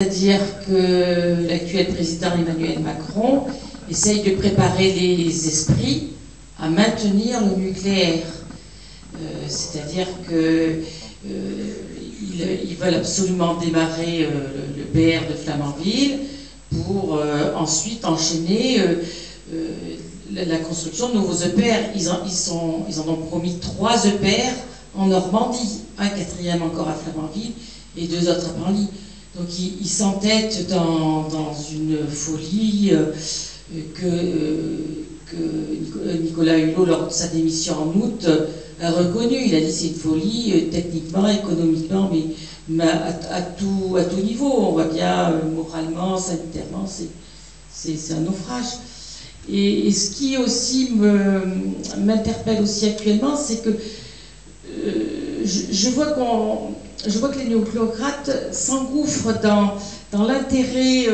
C'est-à-dire que l'actuel président Emmanuel Macron essaye de préparer les esprits à maintenir le nucléaire. C'est-à-dire qu'ils veulent absolument démarrer le PR de Flamanville pour ensuite enchaîner la construction de nouveaux EPR. Ils en ont promis 3 EPR en Normandie, un 4e encore à Flamanville et 2 autres à Penly. Donc ils s'entêtent dans une folie que Nicolas Hulot, lors de sa démission en août, a reconnue. Il a dit c'est une folie, techniquement, économiquement, mais à tout niveau. On voit bien, moralement, sanitairement, c'est un naufrage. Et ce qui aussi m'interpelle aussi actuellement, c'est que je vois que les néocléocrates s'engouffrent dans l'intérêt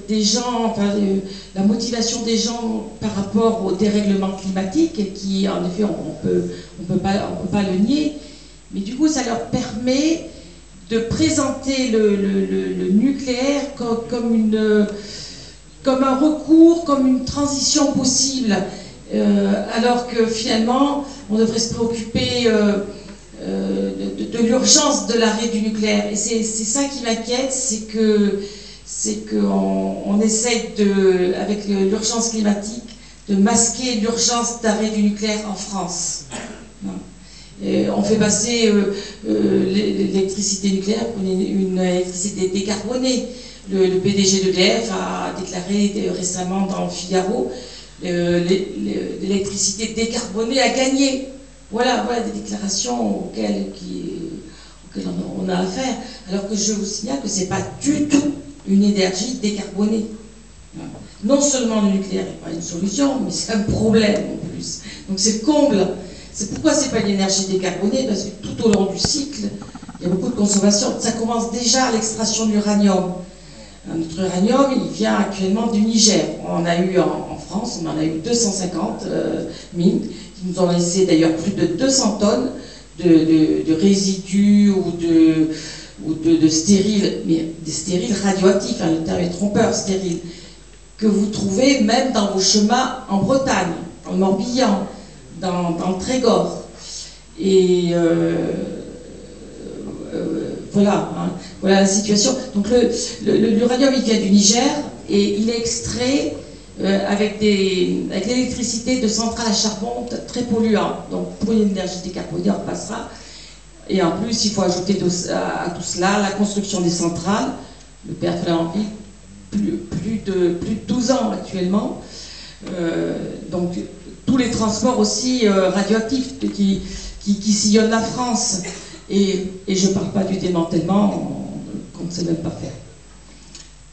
des gens, enfin, la motivation des gens par rapport au dérèglement climatique, qui en effet on peut pas le nier, mais du coup ça leur permet de présenter le nucléaire comme un recours, comme une transition possible, alors que finalement on devrait se préoccuper de l'urgence de l'arrêt du nucléaire. Et c'est ça qui m'inquiète, c'est qu'on essaye avec l'urgence climatique, de masquer l'urgence d'arrêt du nucléaire en France. Et on fait passer l'électricité nucléaire pour une électricité décarbonée. Le PDG d'EDF a déclaré récemment dans le Figaro l'électricité décarbonée a gagné. Voilà des déclarations auxquelles on a affaire, alors que je vous signale que ce n'est pas du tout une énergie décarbonée. Non seulement le nucléaire n'est pas une solution, mais c'est un problème en plus. Donc c'est le comble. C'est pourquoi ce n'est pas une énergie décarbonée, parce que tout au long du cycle, il y a beaucoup de consommation. Ça commence déjà à l'extraction de l'uranium. Notre uranium, il vient actuellement du Niger. On a eu en France, on en a eu 250 mines, qui nous ont laissé d'ailleurs plus de 200 tonnes de résidus ou de stériles, mais des stériles radioactifs, hein, le terme est trompeur, stériles, que vous trouvez même dans vos chemins en Bretagne, en Morbihan, dans le Trégor. Et voilà la situation. Donc l'uranium, il vient du Niger et il est extrait avec l'électricité de centrales à charbon très polluantes. Donc pour une énergie décarbonée, on repassera. Et en plus, il faut ajouter à tout cela la construction des centrales. Le PR de Flamanville, plus de 12 ans actuellement. Donc tous les transports aussi radioactifs qui sillonnent la France. Et je ne parle pas du démantèlement qu'on ne sait même pas faire.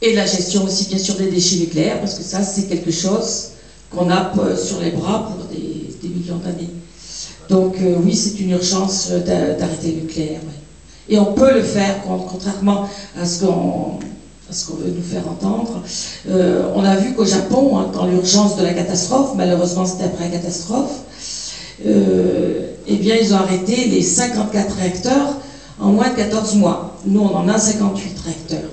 Et la gestion aussi, bien sûr, des déchets nucléaires, parce que ça, c'est quelque chose qu'on a sur les bras pour des millions d'années. Donc, oui, c'est une urgence d'arrêter le nucléaire. Ouais. Et on peut le faire, contrairement à ce qu'on veut nous faire entendre. On a vu qu'au Japon, hein, dans l'urgence de la catastrophe, malheureusement, c'était après la catastrophe, eh bien, ils ont arrêté les 54 réacteurs en moins de 14 mois. Nous, on en a 58 réacteurs.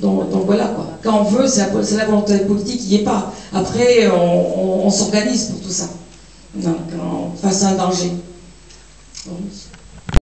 Donc voilà quoi. Quand on veut, c'est la volonté politique qui n'y est pas. Après, on s'organise pour tout ça. Donc, face à un danger. Bon.